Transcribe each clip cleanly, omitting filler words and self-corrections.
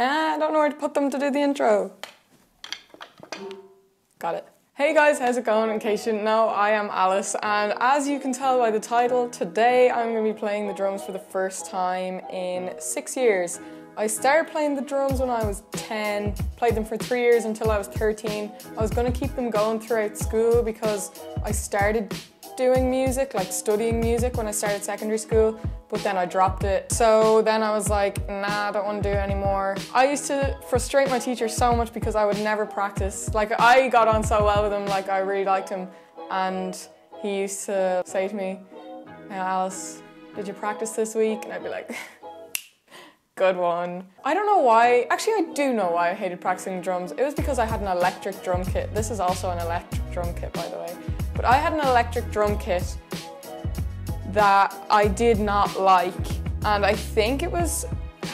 I don't know where to put them to do the intro. Got it. Hey guys, how's it going? In case you didn't know, I am Alice, and as you can tell by the title, today I'm going to be playing the drums for the first time in 6 years. I started playing the drums when I was 10, played them for 3 years until I was 13. I was going to keep them going throughout school because I started doing music, like studying music when I started secondary school, but then I dropped it. So then I was like, nah, I don't want to do it anymore. I used to frustrate my teacher so much because I would never practice. Like, I got on so well with him, like I really liked him, and he used to say to me, hey Alice, did you practice this week? And I'd be like, good one. I don't know why, actually I do know why I hated practicing drums. It was because I had an electric drum kit. This is also an electric drum kit, by the way. But I had an electric drum kit that I did not like, and I think it was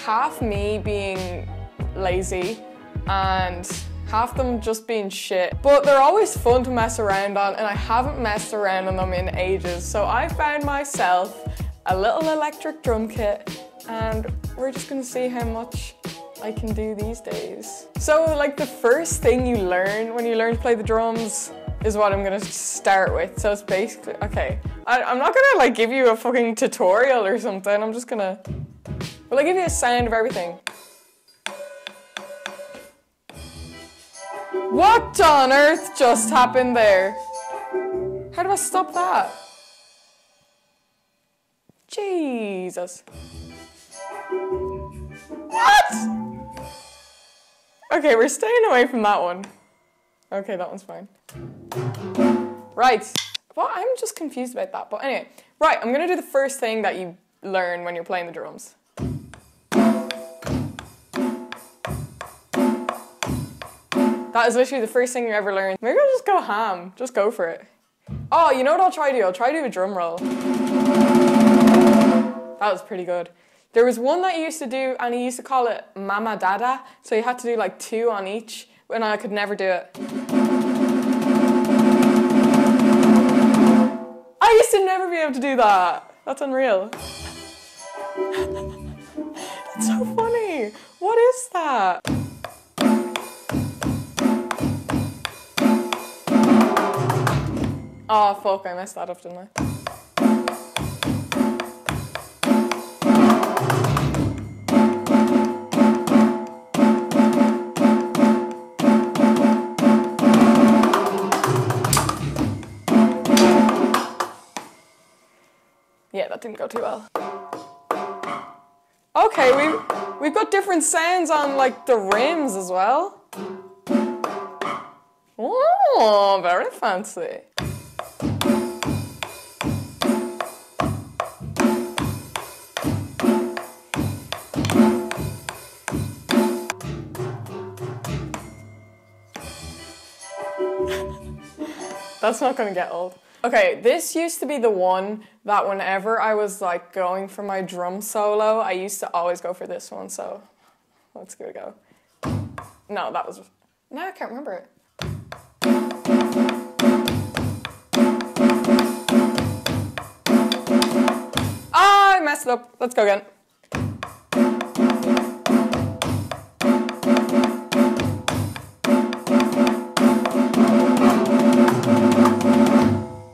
half me being lazy and half them just being shit. But they're always fun to mess around on, and I haven't messed around on them in ages. So I found myself a little electric drum kit, and we're just gonna see how much I can do these days. So like the first thing you learn when you learn to play the drums is what I'm gonna start with. So it's basically, okay, I'm not gonna like give you a fucking tutorial or something. I'm just gonna, well, I give you a sound of everything. What on earth just happened there? How do I stop that? Jesus. What? Okay, we're staying away from that one. Okay, that one's fine. Right. Well, I'm just confused about that. But anyway, right, I'm gonna do the first thing that you learn when you're playing the drums. That is literally the first thing you ever learn. Maybe I'll just go ham. Just go for it. Oh, you know what I'll try to do? I'll try to do a drum roll. That was pretty good. There was one that he used to do, and he used to call it Mama Dada. So you had to do like 2 on each, and I could never do it. I used to never be able to do that. That's unreal. That's so funny. What is that? Oh fuck, I messed that up, didn't I? Yeah, that didn't go too well. Okay, we've got different sounds on like the rims as well. Oh, very fancy. That's not gonna get old. Okay, this used to be the one that whenever I was like going for my drum solo, I used to always go for this one, so let's give it a go. No, that was, no, I can't remember it. Ah, I messed it up. Let's go again.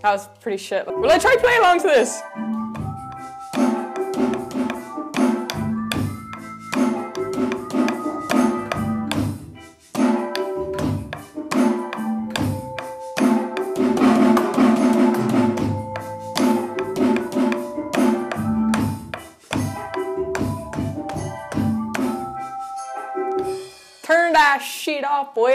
That was pretty shit. Will I try to play along to this? Turn that shit off, boy.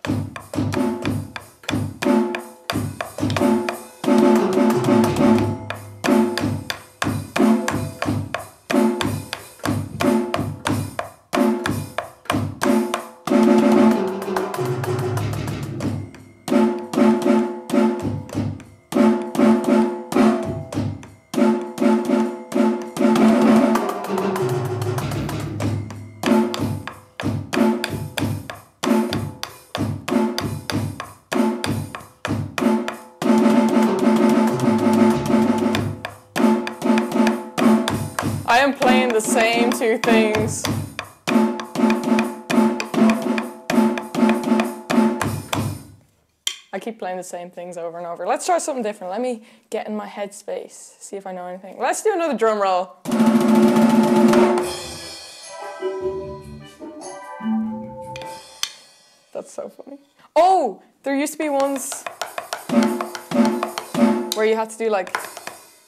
I am playing the same 2 things. I keep playing the same things over and over. Let's try something different. Let me get in my headspace, see if I know anything. Let's do another drum roll. That's so funny. Oh, there used to be ones where you had to do like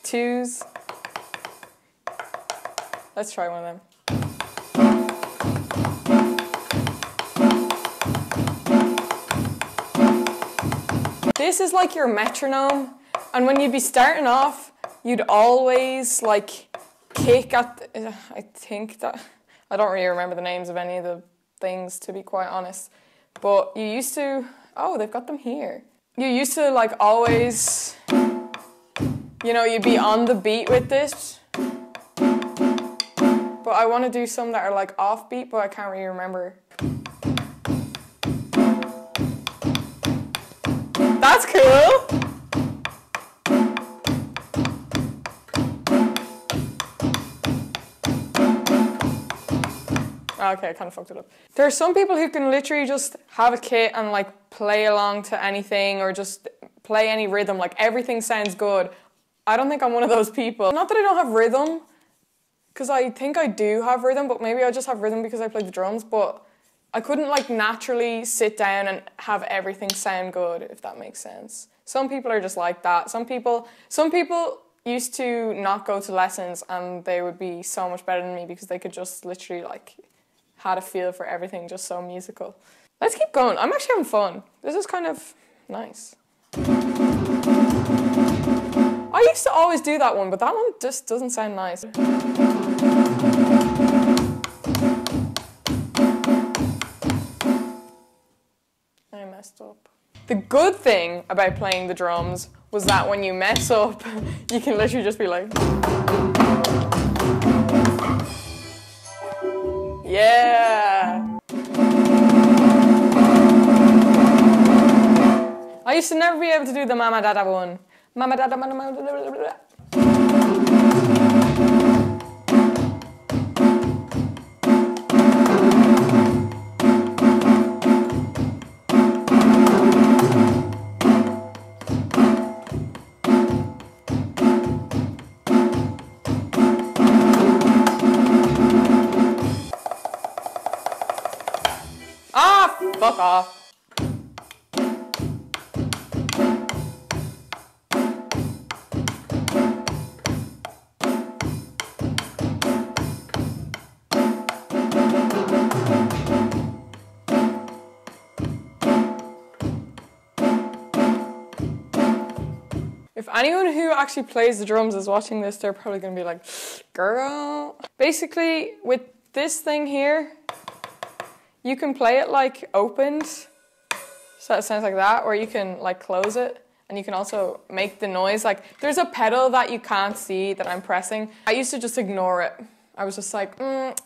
twos. Let's try one of them. This is like your metronome, and when you'd be starting off, you'd always like kick at, I think that, I don't really remember the names of any of the things, to be quite honest, but you used to, oh, they've got them here. You used to like always, you know, you'd be on the beat with this, but I want to do some that are like off beat, but I can't really remember. That's cool! Okay, I kind of fucked it up. There are some people who can literally just have a kit and like play along to anything or just play any rhythm, like everything sounds good. I don't think I'm one of those people. Not that I don't have rhythm, because I think I do have rhythm, but maybe I just have rhythm because I play the drums, but I couldn't like naturally sit down and have everything sound good, if that makes sense. Some people are just like that. Some people used to not go to lessons and they would be so much better than me because they could just literally like had a feel for everything, just so musical. Let's keep going. I'm actually having fun. This is kind of nice. I used to always do that one, but that one just doesn't sound nice. I messed up. The good thing about playing the drums was that when you mess up, you can literally just be like, yeah. I used to never be able to do the mama dada one. Mama dada mama dada. Fuck off. If anyone who actually plays the drums is watching this, they're probably going to be like, girl. Basically, with this thing here, you can play it like opened, so it sounds like that, or you can like close it, and you can also make the noise. Like there's a pedal that you can't see that I'm pressing. I used to just ignore it. I was just like,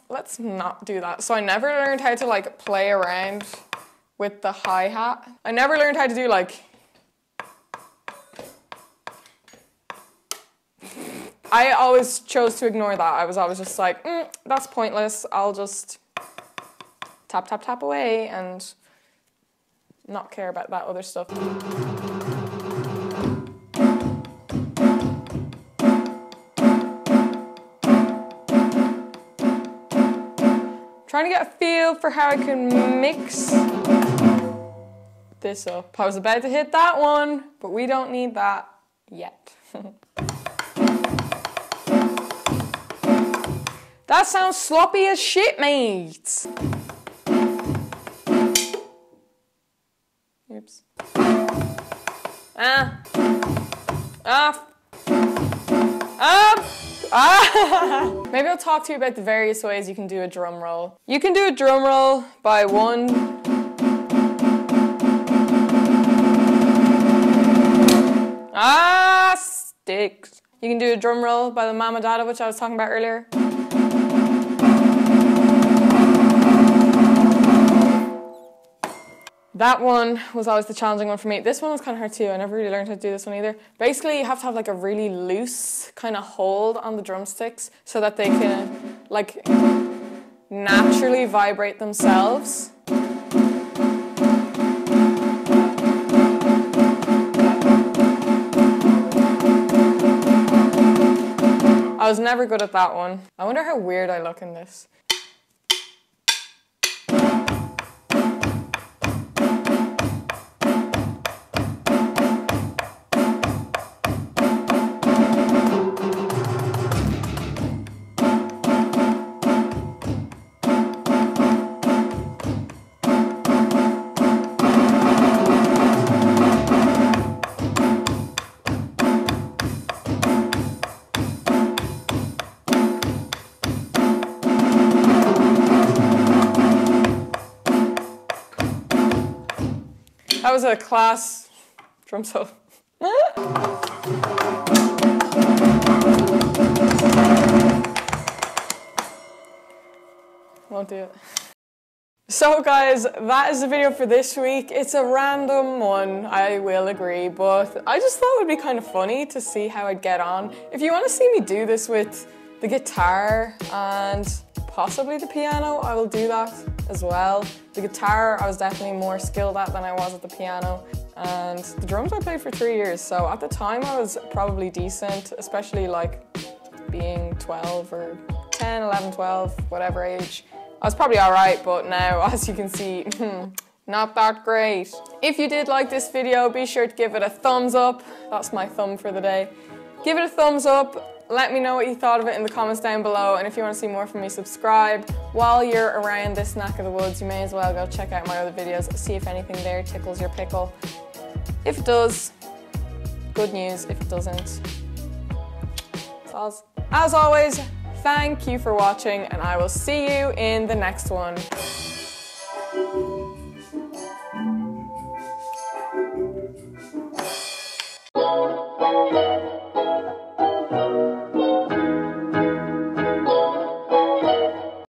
let's not do that. So I never learned how to like play around with the hi-hat. I never learned how to do like, I always chose to ignore that. I was always just like, that's pointless. I'll just tap, tap, tap away and not care about that other stuff. Trying to get a feel for how I can mix this up. I was about to hit that one, but we don't need that yet. That sounds sloppy as shit, mates. Oops. Maybe I'll talk to you about the various ways you can do a drum roll. You can do a drum roll by one. Sticks. You can do a drum roll by the Mama Dada, which I was talking about earlier. That one was always the challenging one for me. This one was kind of hard too. I never really learned how to do this one either. Basically, you have to have like a really loose kind of hold on the drumsticks so that they can like naturally vibrate themselves. was never good at that one. I wonder how weird I look in this. That was a class drum solo. Won't do it. So guys, that is the video for this week. It's a random one, I will agree, but I just thought it would be kind of funny to see how I'd get on. If you want to see me do this with the guitar and possibly the piano, I will do that as well. The guitar I was definitely more skilled at than I was at the piano, and the drums I played for 3 years, so at the time I was probably decent, especially like being 12 or 10, 11, 12, whatever age. I was probably alright, but now, as you can see, not that great. If you did like this video, be sure to give it a thumbs up. That's my thumb for the day. Give it a thumbs up. Let me know what you thought of it in the comments down below, and if you want to see more from me, subscribe. While you're around this neck of the woods, you may as well go check out my other videos, see if anything there tickles your pickle. If it does, good news. If it doesn't, as always, thank you for watching, and I will see you in the next one.